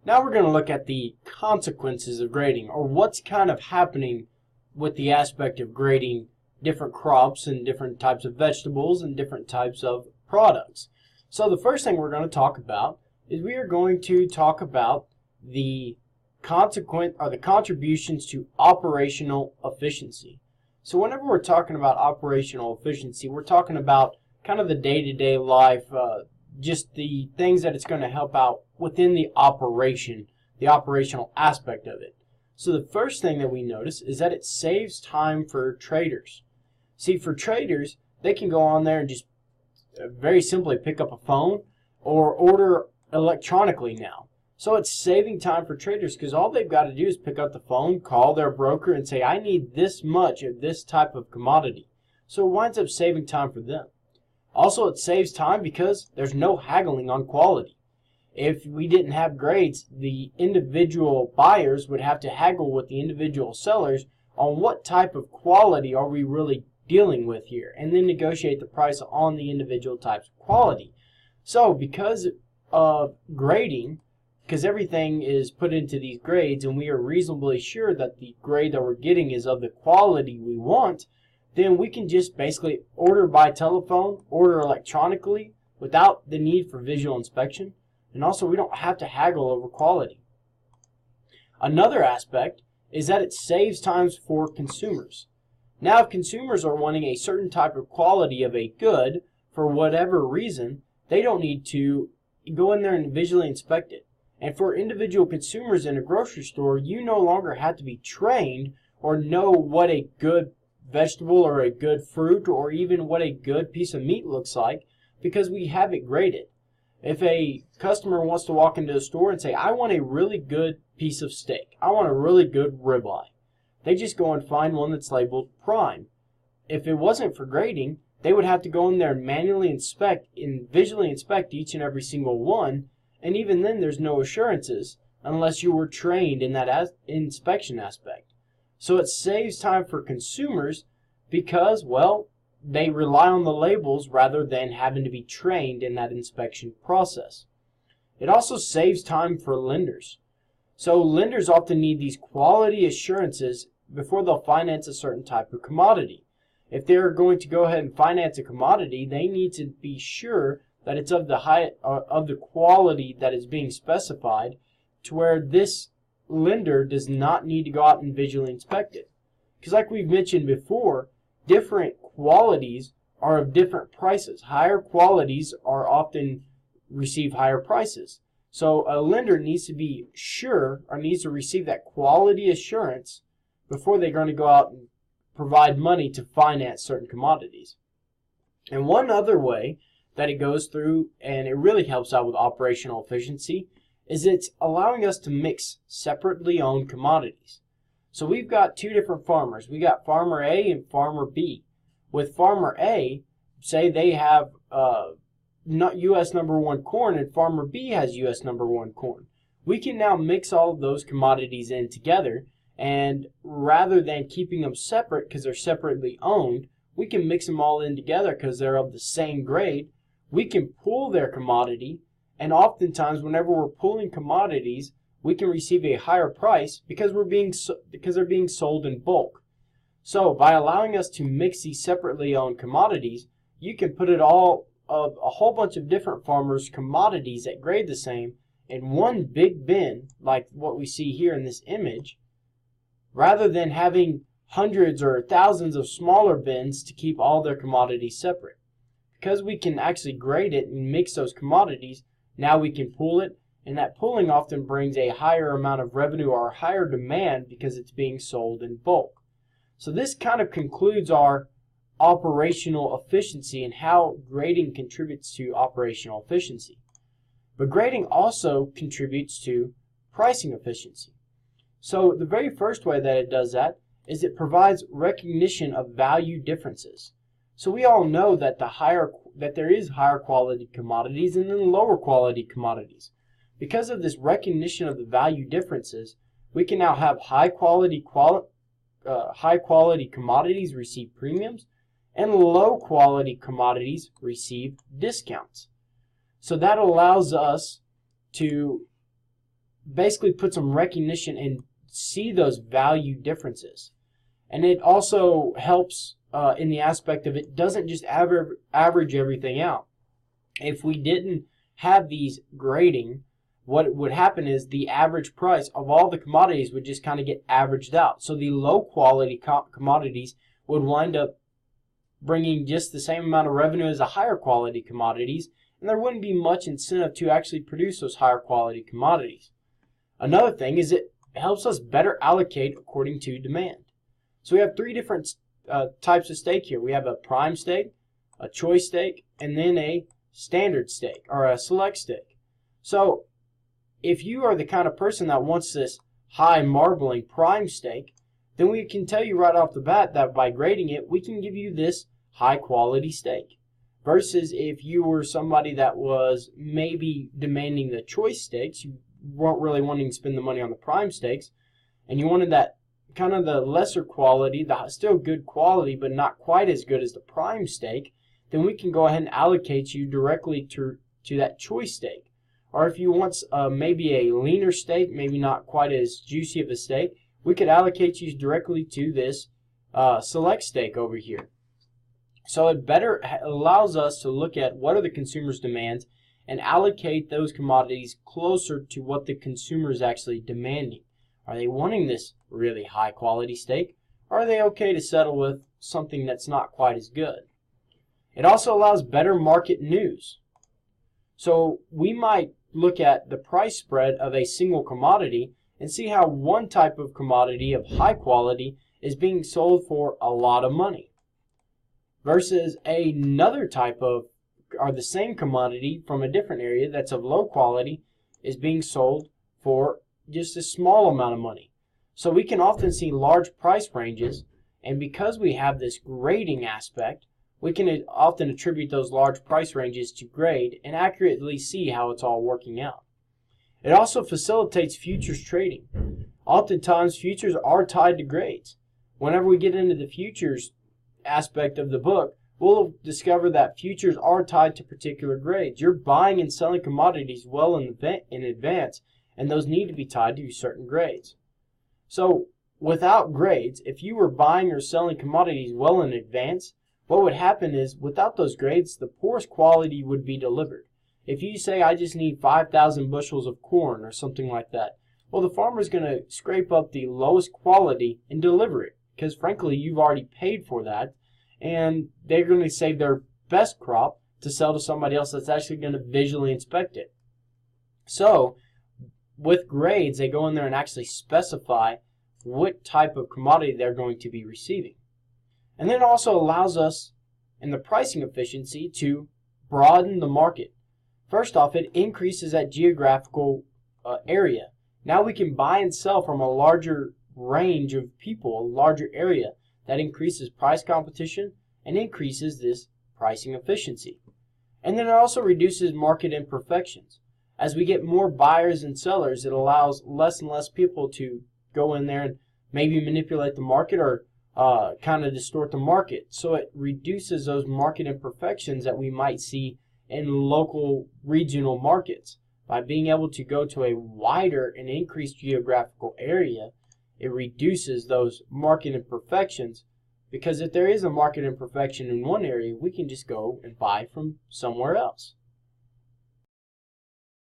Now we're going to look at the consequences of grading, or what's kind of happening with the aspect of grading different crops and different types of vegetables and different types of products. So the first thing we're going to talk about is we are going to talk about the contributions to operational efficiency. So whenever we're talking about operational efficiency, we're talking about kind of the day-to-day life, just the things that it's going to help out within the operational aspect of it. So the first thing that we notice is that it saves time for traders. See, for traders, they can go on there and just very simply pick up a phone or order electronically now. So it's saving time for traders because all they've got to do is pick up the phone, call their broker, and say, I need this much of this type of commodity. So it winds up saving time for them. Also, it saves time because there's no haggling on quality. If we didn't have grades, the individual buyers would have to haggle with the individual sellers on what type of quality are we really dealing with here, and then negotiate the price on the individual types of quality. So because of grading, because everything is put into these grades and we are reasonably sure that the grade that we're getting is of the quality we want, then we can just basically order by telephone, order electronically without the need for visual inspection, and also we don't have to haggle over quality. Another aspect is that it saves times for consumers. Now if consumers are wanting a certain type of quality of a good for whatever reason, they don't need to go in there and visually inspect it. And for individual consumers in a grocery store, you no longer have to be trained or know what a good vegetable or a good fruit or even what a good piece of meat looks like because we have it graded. If a customer wants to walk into a store and say, I want a really good piece of steak, I want a really good ribeye, they just go and find one that's labeled prime. If it wasn't for grading, they would have to go in there and manually inspect and visually inspect each and every single one, and even then there's no assurances unless you were trained in that inspection aspect. So it saves time for consumers because, well, they rely on the labels rather than having to be trained in that inspection process. It also saves time for lenders. So lenders often need these quality assurances before they'll finance a certain type of commodity. If they're going to go ahead and finance a commodity, they need to be sure that it's of the quality that is being specified, to where this lender does not need to go out and visually inspect it. Because like we've mentioned before, different qualities are of different prices. Higher qualities are often receive higher prices. So a lender needs to be sure, or needs to receive that quality assurance before they're going to go out and provide money to finance certain commodities. And one other way that it goes through, and it really helps out with operational efficiency, is it's allowing us to mix separately owned commodities. So we've got two different farmers. We got Farmer A and Farmer B. With Farmer A, say they have U.S. #1 corn and Farmer B has U.S. #1 corn. We can now mix all of those commodities in together, and rather than keeping them separate because they're separately owned, we can mix them all in together because they're of the same grade. We can pool their commodity, and oftentimes whenever we're pooling commodities, we can receive a higher price because they're being sold in bulk. So by allowing us to mix these separately owned commodities, you can put it all of a whole bunch of different farmers' commodities that grade the same in one big bin, like what we see here in this image, rather than having hundreds or thousands of smaller bins to keep all their commodities separate. Because we can actually grade it and mix those commodities, now we can pool it, and that pooling often brings a higher amount of revenue or a higher demand because it's being sold in bulk. So this kind of concludes our operational efficiency and how grading contributes to operational efficiency. But grading also contributes to pricing efficiency. So the very first way that it does that is it provides recognition of value differences. So we all know that there is higher quality commodities and then lower quality commodities. Because of this recognition of the value differences, we can now have high quality commodities receive premiums and low quality commodities receive discounts. So that allows us to basically put some recognition and see those value differences. And it also helps in the aspect of it doesn't just average everything out. If we didn't have these grading, what would happen is the average price of all the commodities would just kind of get averaged out. So the low quality commodities would wind up bringing just the same amount of revenue as the higher quality commodities, and there wouldn't be much incentive to actually produce those higher quality commodities. Another thing is it helps us better allocate according to demand. So we have three different types of stake here. We have a prime stake, a choice stake, and then a standard stake or a select stake. So if you are the kind of person that wants this high marbling prime stake, then we can tell you right off the bat that by grading it, we can give you this high quality stake. Versus if you were somebody that was maybe demanding the choice stakes, you weren't really wanting to spend the money on the prime stakes, and you wanted that kind of the lesser quality, the still good quality, but not quite as good as the prime stake, then we can go ahead and allocate you directly to that choice stake. Or if you want maybe a leaner stake, maybe not quite as juicy of a stake, we could allocate you directly to this select stake over here. So it better allows us to look at what are the consumer's demands and allocate those commodities closer to what the consumer is actually demanding. Are they wanting this really high quality stake, or are they okay to settle with something that's not quite as good? It also allows better market news. So we might look at the price spread of a single commodity and see how one type of commodity of high quality is being sold for a lot of money versus another type of, or the same commodity from a different area that's of low quality is being sold for just a small amount of money. So we can often see large price ranges, and because we have this grading aspect, we can often attribute those large price ranges to grade and accurately see how it's all working out. It also facilitates futures trading. Oftentimes, futures are tied to grades. Whenever we get into the futures aspect of the book, we'll discover that futures are tied to particular grades. You're buying and selling commodities well in advance, and those need to be tied to certain grades. So without grades, if you were buying or selling commodities well in advance, what would happen is without those grades, the poorest quality would be delivered. If you say, I just need 5,000 bushels of corn or something like that, well, the farmer's going to scrape up the lowest quality and deliver it because, frankly, you've already paid for that, and they're going to save their best crop to sell to somebody else that's actually going to visually inspect it. So with grades, they go in there and actually specify what type of commodity they're going to be receiving. And then it also allows us in the pricing efficiency to broaden the market. First off, it increases that geographical area. Now we can buy and sell from a larger range of people, a larger area. That increases price competition and increases this pricing efficiency. And then it also reduces market imperfections. As we get more buyers and sellers, it allows less and less people to go in there and maybe manipulate the market or kind of distort the market. So it reduces those market imperfections that we might see in local regional markets. By being able to go to a wider and increased geographical area, it reduces those market imperfections, because if there is a market imperfection in one area, we can just go and buy from somewhere else.